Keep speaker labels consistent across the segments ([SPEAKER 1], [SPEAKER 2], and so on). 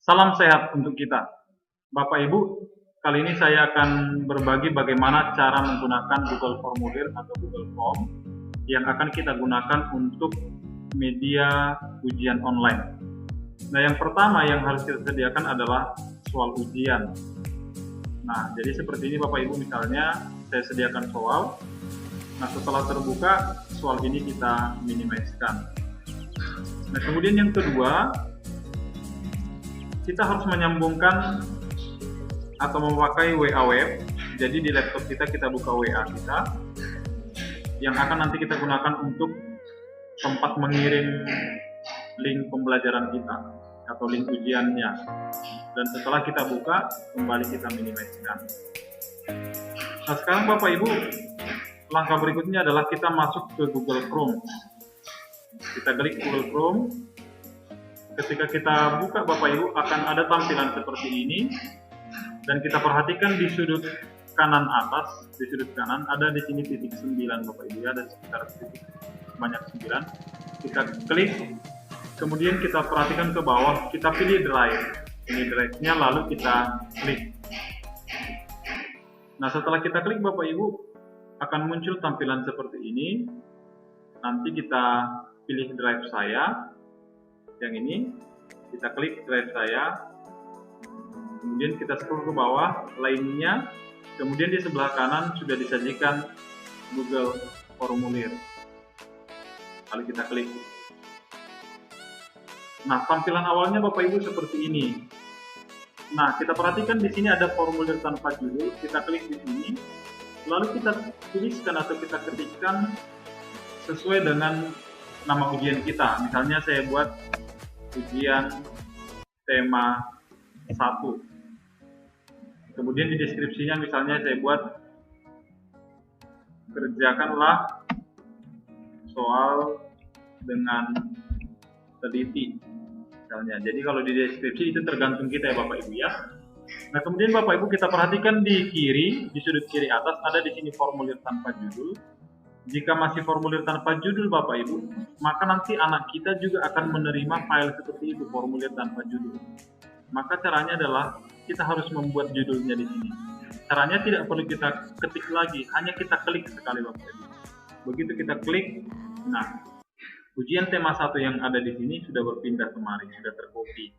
[SPEAKER 1] Salam sehat untuk kita. Bapak Ibu, kali ini saya akan berbagi bagaimana cara menggunakan Google Formulir atau Google Form yang akan kita gunakan untuk media ujian online. Nah, yang pertama yang harus kita sediakan adalah soal ujian. Nah, jadi seperti ini Bapak Ibu, misalnya saya sediakan soal. Nah, setelah terbuka, soal ini kita minimizekan. Nah, kemudian yang kedua, kita harus menyambungkan atau memakai WA Web. Jadi di laptop kita buka WA kita yang akan nanti kita gunakan untuk tempat mengirim link pembelajaran kita atau link ujiannya. Dan setelah kita buka, kembali kita minimizekan. Nah, sekarang Bapak Ibu, langkah berikutnya adalah kita masuk ke Google Chrome. Kita klik Google Chrome. Ketika kita buka Bapak Ibu akan ada tampilan seperti ini, dan kita perhatikan di sudut kanan atas, di sudut kanan ada di sini titik 9 Bapak Ibu, ada sekitar titik banyak 9. Kita klik, kemudian kita perhatikan ke bawah, kita pilih drive. Ini drive-nya, lalu kita klik. Nah, setelah kita klik Bapak Ibu akan muncul tampilan seperti ini. Nanti kita pilih drive saya. Yang ini, kita klik drive saya, kemudian kita scroll ke bawah lainnya, kemudian di sebelah kanan sudah disajikan Google Formulir, lalu kita klik. Nah, tampilan awalnya Bapak Ibu seperti ini. Nah, kita perhatikan di sini ada formulir tanpa judul, kita klik di sini, lalu kita tuliskan atau kita ketikkan sesuai dengan nama ujian kita. Misalnya saya buat ujian tema 1. Kemudian di deskripsinya misalnya saya buat kerjakanlah soal dengan teliti misalnya. Jadi kalau di deskripsi itu tergantung kita ya Bapak Ibu ya. Nah, kemudian Bapak Ibu kita perhatikan di kiri, di sudut kiri atas ada di sini formulir tanpa judul. Jika masih formulir tanpa judul Bapak Ibu, maka nanti anak kita juga akan menerima file seperti itu, formulir tanpa judul. Maka caranya adalah kita harus membuat judulnya di sini. Caranya tidak perlu kita ketik lagi, hanya kita klik sekali Bapak Ibu. Begitu kita klik, nah ujian tema 1 yang ada di sini sudah berpindah kemari, sudah tercopy.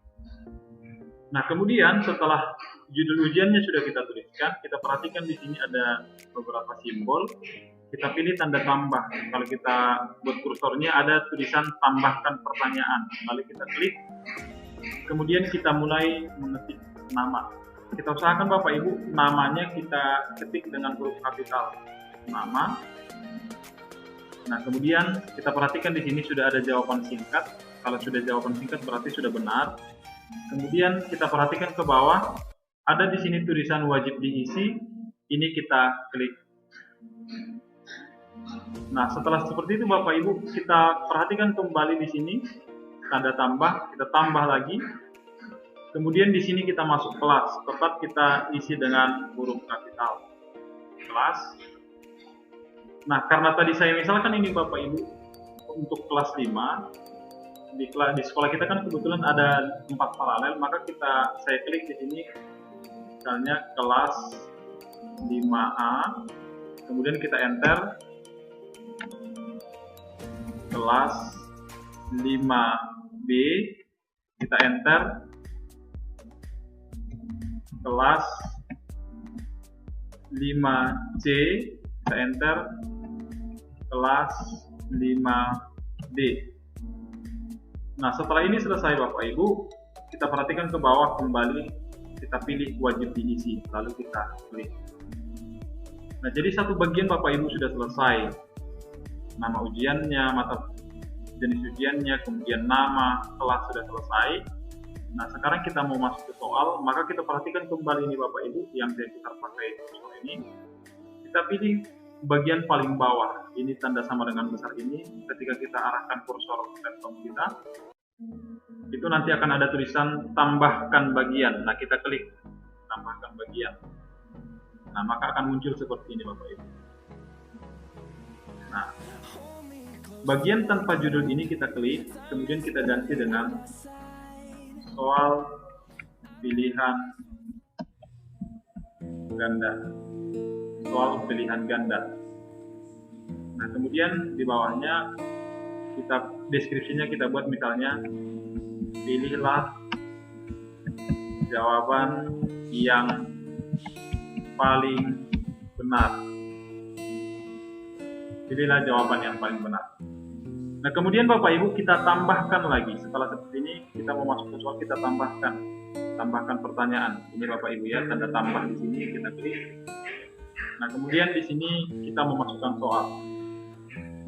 [SPEAKER 1] Nah, kemudian setelah judul ujiannya sudah kita tuliskan, kita perhatikan di sini ada beberapa simbol. Kita pilih tanda tambah. Kalau kita buat kursornya ada tulisan tambahkan pertanyaan. Lalu kita klik. Kemudian kita mulai mengetik nama. Kita usahakan Bapak Ibu namanya kita ketik dengan huruf kapital. Nama. Nah, kemudian kita perhatikan di sini sudah ada jawaban singkat. Kalau sudah jawaban singkat berarti sudah benar. Kemudian kita perhatikan ke bawah. Ada di sini tulisan wajib diisi. Ini kita klik. Nah, setelah seperti itu Bapak Ibu, kita perhatikan kembali di sini tanda tambah, kita tambah lagi. Kemudian di sini kita masuk kelas, tetap kita isi dengan huruf kapital. Kelas. Nah, karena tadi saya misalkan ini Bapak Ibu untuk kelas 5, di sekolah kita kan kebetulan ada 4 paralel, maka saya klik di sini misalnya kelas 5A, kemudian kita enter. Kelas 5B, kita enter. Kelas 5C, kita enter. Kelas 5D. Nah, setelah ini selesai Bapak Ibu, kita perhatikan ke bawah kembali, kita pilih wajib diisi, lalu kita klik. Nah, jadi satu bagian Bapak Ibu sudah selesai. Nama ujiannya, mata jenis ujiannya, kemudian nama, kelas sudah selesai. Nah, sekarang kita mau masuk ke soal, maka kita perhatikan kembali ini Bapak Ibu yang saya putar pakai kursor ini. Kita pilih bagian paling bawah, ini tanda sama dengan besar ini. Ketika kita arahkan kursor laptop kita, itu nanti akan ada tulisan tambahkan bagian. Nah, kita klik tambahkan bagian. Nah, maka akan muncul seperti ini Bapak Ibu. Nah, bagian tanpa judul ini kita klik, kemudian kita ganti dengan soal pilihan ganda. Soal pilihan ganda. Nah, kemudian di bawahnya deskripsinya kita buat misalnya pilihlah jawaban yang paling benar. Pilihlah jawaban yang paling benar. Nah, kemudian Bapak Ibu kita tambahkan lagi. Setelah seperti ini kita mau masuk ke soal, kita tambahkan pertanyaan. Ini Bapak Ibu ya, tanda tambah di sini kita klik. Nah, kemudian di sini kita memasukkan soal.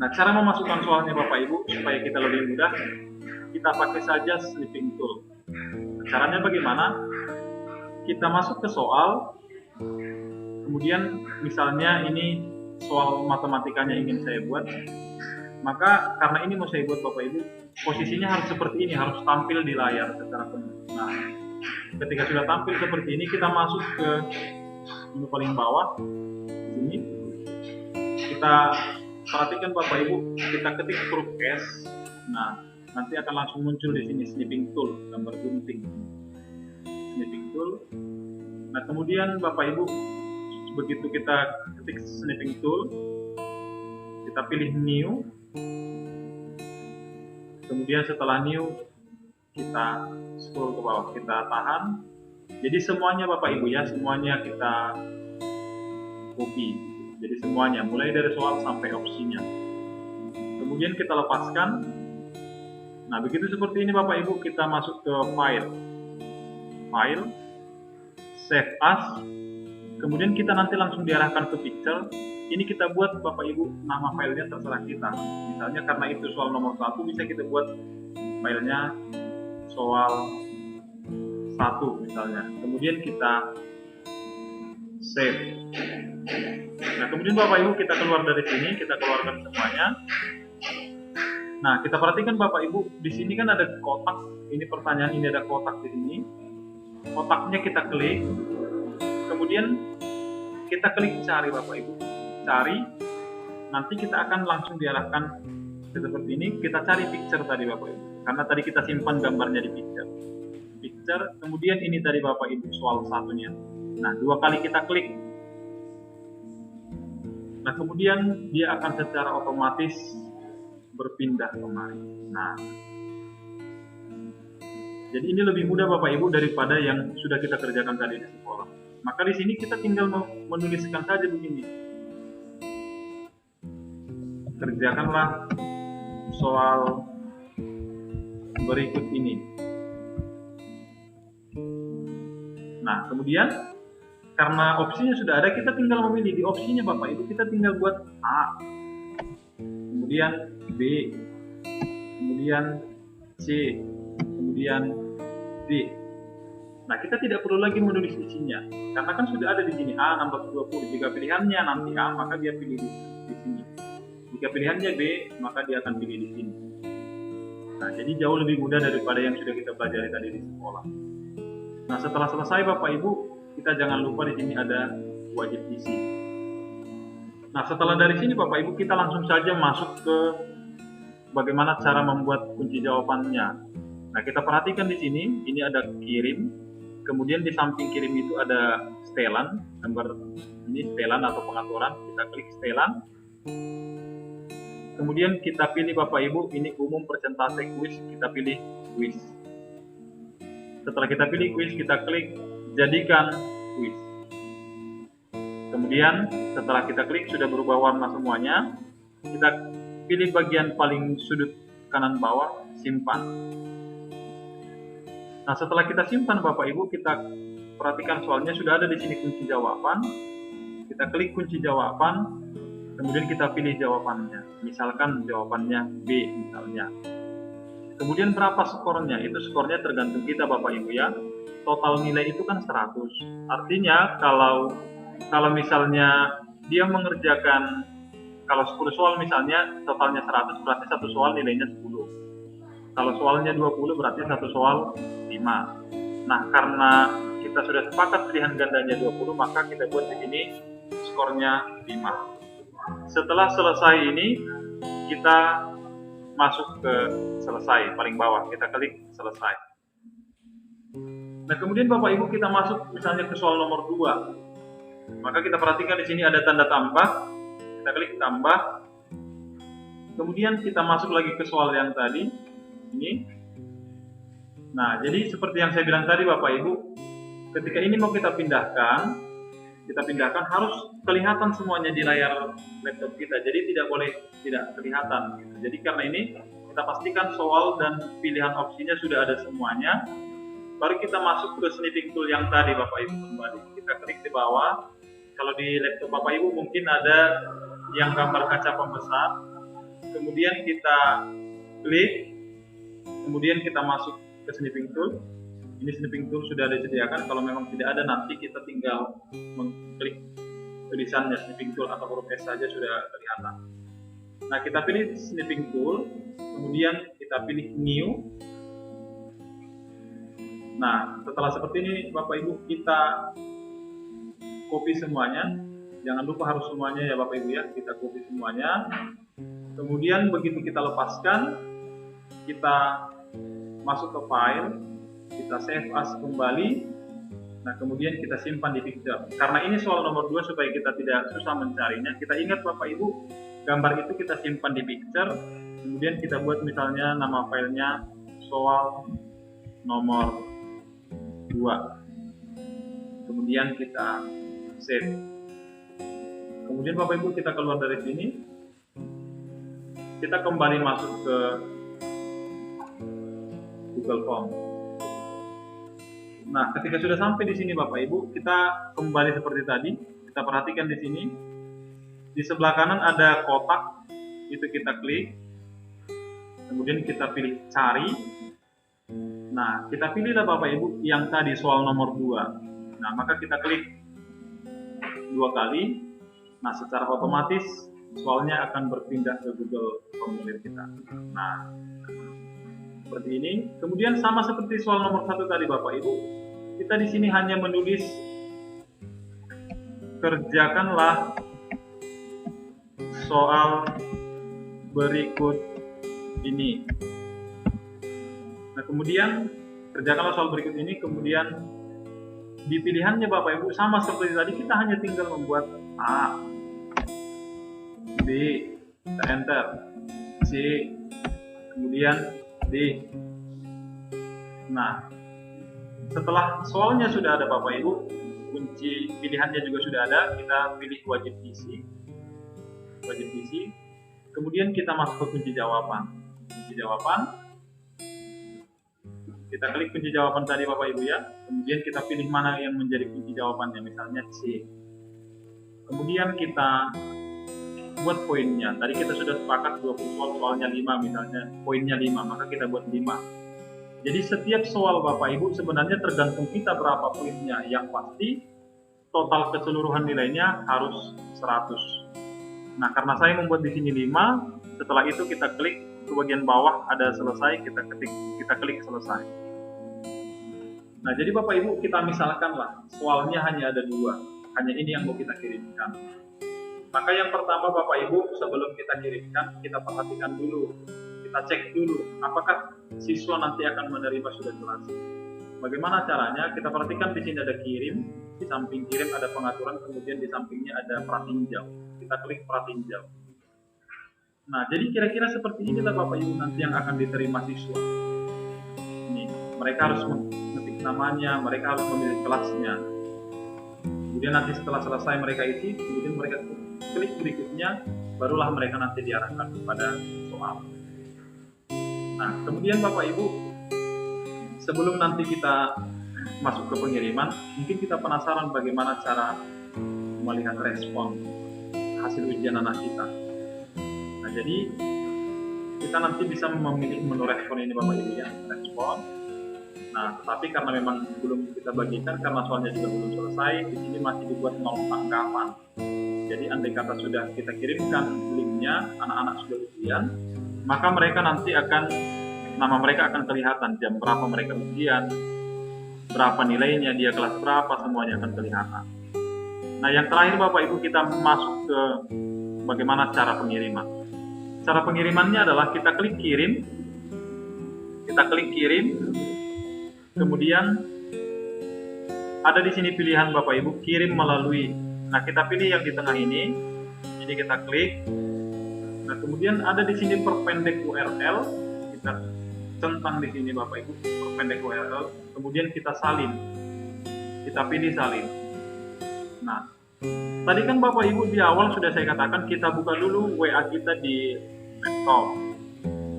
[SPEAKER 1] Nah, cara memasukkan soalnya Bapak Ibu supaya kita lebih mudah, kita pakai saja snipping tool. Caranya bagaimana? Kita masuk ke soal, kemudian misalnya ini soal matematikanya ingin saya buat, maka karena ini mau saya buat Bapak Ibu, posisinya harus seperti ini, harus tampil di layar secara penuh. Nah, ketika sudah tampil seperti ini, kita masuk ke menu paling bawah, sini, kita perhatikan Bapak Ibu, kita ketik huruf S, nah nanti akan langsung muncul di sini snipping tool, gambar gunting, snipping tool. Nah, kemudian Bapak Ibu, begitu kita ketik snipping tool, kita pilih new, kemudian setelah new kita scroll ke bawah, kita tahan. Jadi semuanya Bapak Ibu ya, semuanya kita copy. Jadi semuanya, mulai dari soal sampai opsinya. Kemudian kita lepaskan. Nah, begitu seperti ini Bapak Ibu, kita masuk ke file, save as. Kemudian kita nanti langsung diarahkan ke picture. Ini kita buat Bapak Ibu, nama filenya terserah kita. Misalnya karena itu soal nomor 1, bisa kita buat filenya soal 1 misalnya. Kemudian kita save. Nah, kemudian Bapak Ibu kita keluar dari sini, kita keluarkan semuanya. Nah, kita perhatikan Bapak Ibu, di sini kan ada kotak. Ini pertanyaan, ini ada kotak di sini. Kotaknya kita klik. Kemudian kita klik cari Bapak Ibu. Cari. Nanti kita akan langsung diarahkan seperti ini. Kita cari picture tadi Bapak Ibu. Karena tadi kita simpan gambarnya di picture. Kemudian ini tadi Bapak Ibu soal satunya. Nah, 2 kali kita klik. Nah, kemudian dia akan secara otomatis berpindah kemari. Nah, jadi ini lebih mudah Bapak Ibu daripada yang sudah kita kerjakan tadi di sekolah. Maka di sini kita tinggal menuliskan saja begini. Kerjakanlah soal berikut ini. Nah, kemudian karena opsinya sudah ada, kita tinggal memilih di opsinya Bapak Ibu, kita tinggal buat A, kemudian B, kemudian C, kemudian D. Nah, kita tidak perlu lagi menulis isinya, karena kan sudah ada di sini A nambah 20. Jika pilihannya nanti A, maka dia pilih di sini. Jika pilihannya B, maka dia akan pilih di sini. Nah, jadi jauh lebih mudah daripada yang sudah kita pelajari tadi di sekolah. Nah, setelah selesai Bapak Ibu, kita jangan lupa di sini ada wajib isi. Nah, setelah dari sini Bapak Ibu, kita langsung saja masuk ke bagaimana cara membuat kunci jawabannya. Nah, kita perhatikan di sini, ini ada kirim. Kemudian di samping kirim itu ada setelan, gambar ini setelan atau pengaturan. Kita klik setelan. Kemudian kita pilih Bapak Ibu, ini umum persentase kuis, kita pilih kuis. Setelah kita pilih kuis, kita klik jadikan kuis. Kemudian setelah kita klik sudah berubah warna semuanya. Kita pilih bagian paling sudut kanan bawah, simpan. Nah, setelah kita simpan Bapak Ibu, kita perhatikan soalnya sudah ada di sini kunci jawaban. Kita klik kunci jawaban, kemudian kita pilih jawabannya. Misalkan jawabannya B misalnya. Kemudian berapa skornya? Itu skornya tergantung kita Bapak Ibu ya. Total nilai itu kan 100. Artinya kalau misalnya dia mengerjakan, kalau 10 soal misalnya totalnya 100, berarti satu soal nilainya 10. Kalau soalnya 20 berarti satu soal 5. Nah, karena kita sudah sepakat pilihan gandanya 20, maka kita buat di sini skornya 5. Setelah selesai ini, kita masuk ke selesai, paling bawah, kita klik selesai. Nah, kemudian Bapak Ibu kita masuk misalnya ke soal nomor 2. Maka kita perhatikan di sini ada tanda tambah. Kita klik tambah. Kemudian kita masuk lagi ke soal yang tadi. Ini. Nah, jadi seperti yang saya bilang tadi Bapak Ibu, ketika ini mau kita pindahkan harus kelihatan semuanya di layar laptop kita. Jadi tidak boleh tidak kelihatan. Jadi karena ini kita pastikan soal dan pilihan opsinya sudah ada semuanya. Baru kita masuk ke snipping tool yang tadi Bapak Ibu kembali. Kita klik di bawah. Kalau di laptop Bapak Ibu mungkin ada yang gambar kaca pembesar. Kemudian kita klik. Kemudian kita masuk ke snipping tool. Ini snipping tool sudah disediakan. Kalau memang tidak ada, nanti kita tinggal mengklik tulisannya snipping tool atau huruf S saja sudah kelihatan. Nah, kita pilih snipping tool, kemudian kita pilih new. Nah, setelah seperti ini Bapak Ibu kita copy semuanya. Jangan lupa harus semuanya ya Bapak Ibu ya, kita copy semuanya. Kemudian begitu kita lepaskan, kita masuk ke file, kita save as kembali. Nah, kemudian kita simpan di picture. Karena ini soal nomor 2 supaya kita tidak susah mencarinya, kita ingat Bapak Ibu, gambar itu kita simpan di picture. Kemudian kita buat misalnya nama filenya soal nomor 2. Kemudian kita save. Kemudian Bapak Ibu kita keluar dari sini. Kita kembali masuk ke Google Form. Nah, ketika sudah sampai di sini Bapak Ibu, kita kembali seperti tadi. Kita perhatikan di sini. Di sebelah kanan ada kotak, itu kita klik. Kemudian kita pilih cari. Nah, kita pilihlah Bapak Ibu yang tadi soal nomor 2. Nah, maka kita klik 2 kali. Nah, secara otomatis soalnya akan berpindah ke Google Formulir kita. Nah, seperti ini. Kemudian sama seperti soal nomor 1 tadi Bapak Ibu, kita di sini hanya menulis kerjakanlah soal berikut ini. Nah, kemudian kerjakanlah soal berikut ini. Kemudian di pilihannya Bapak Ibu sama seperti tadi, kita hanya tinggal membuat A, B, kita enter, C, kemudian D. Nah, setelah soalnya sudah ada Bapak Ibu, kunci pilihannya juga sudah ada, kita pilih wajib isi. Kemudian kita masuk ke kunci jawaban. Kita klik kunci jawaban tadi Bapak Ibu ya. Kemudian kita pilih mana yang menjadi kunci jawabannya, misalnya C. Kemudian kita buat poinnya. Tadi kita sudah sepakat 20 soal, soalnya 5 misalnya, poinnya 5, maka kita buat 5. Jadi setiap soal Bapak Ibu sebenarnya tergantung kita berapa poinnya. Yang pasti total keseluruhan nilainya harus 100. Nah, karena saya membuat di sini 5, setelah itu kita klik ke bagian bawah ada selesai, kita klik selesai. Nah, jadi Bapak Ibu kita misalkanlah soalnya hanya ada 2, hanya ini yang mau kita kirimkan. Maka yang pertama Bapak Ibu, sebelum kita kirimkan, kita perhatikan dulu, kita cek dulu apakah siswa nanti akan menerima sudah jelas. Bagaimana caranya? Kita perhatikan di sini ada kirim, di samping kirim ada pengaturan, kemudian di sampingnya ada pratinjau. Kita klik pratinjau. Nah, jadi kira-kira seperti inilah Bapak Ibu nanti yang akan diterima siswa. Ini, mereka harus mengetik namanya, mereka harus memilih kelasnya. Kemudian nanti setelah selesai mereka isi, kemudian mereka klik berikutnya, barulah mereka nanti diarahkan kepada soal. Nah, kemudian Bapak Ibu, sebelum nanti kita masuk ke pengiriman, mungkin kita penasaran bagaimana cara melihat respon hasil ujian anak kita. Nah, jadi kita nanti bisa memilih menu respon ini Bapak Ibu ya, respon. Nah, tetapi karena memang belum kita bagikan, karena soalnya juga belum selesai, di sini masih dibuat 0 tanggapan. Jadi andai kata sudah kita kirimkan linknya, anak-anak sudah ujian, maka mereka nanti nama mereka akan kelihatan, jam berapa mereka ujian, berapa nilainya, dia kelas berapa, semuanya akan kelihatan. Nah, yang terakhir Bapak Ibu, kita masuk ke bagaimana cara pengiriman. Cara pengirimannya adalah kita klik kirim, kemudian ada di sini pilihan Bapak Ibu kirim melalui. Nah, kita pilih yang di tengah ini. Ini kita klik. Nah, kemudian ada di sini perpendek URL. Kita centang di sini Bapak Ibu, perpendek URL. Kemudian kita salin. Kita pilih salin. Nah, tadi kan Bapak Ibu di awal sudah saya katakan kita buka dulu WA kita di laptop.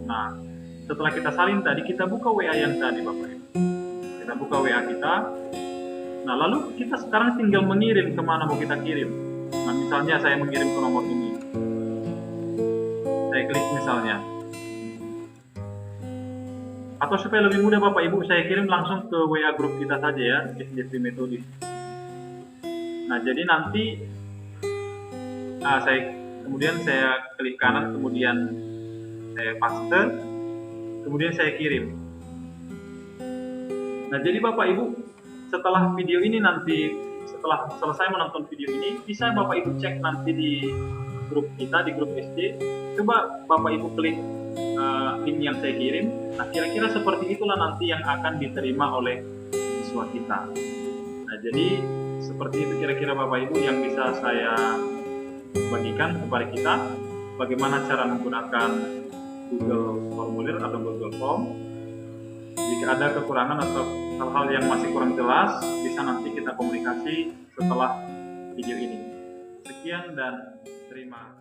[SPEAKER 1] Nah, setelah kita salin tadi, kita buka WA yang tadi Bapak Ibu. Kita buka WA kita. Nah, lalu kita sekarang tinggal mengirim kemana mau kita kirim. Nah, misalnya saya mengirim ke nomor ini. Saya klik misalnya. Atau supaya lebih mudah Bapak Ibu, saya kirim langsung ke WA grup kita saja ya, SDP Metodis. Nah, jadi nanti kemudian saya klik kanan, kemudian saya paste, kemudian saya kirim. Nah, jadi Bapak Ibu, setelah video ini nanti, setelah selesai menonton video ini, bisa Bapak Ibu cek nanti di grup kita, di grup SD. Coba Bapak Ibu klik link yang saya kirim. Nah, kira-kira seperti itulah nanti yang akan diterima oleh siswa kita. Nah, jadi seperti itu kira-kira Bapak Ibu yang bisa saya bagikan kepada kita. Bagaimana cara menggunakan Google Formulir atau Google Form. Jika ada kekurangan atau hal-hal yang masih kurang jelas, bisa nanti kita komunikasi setelah video ini. Sekian dan terima kasih.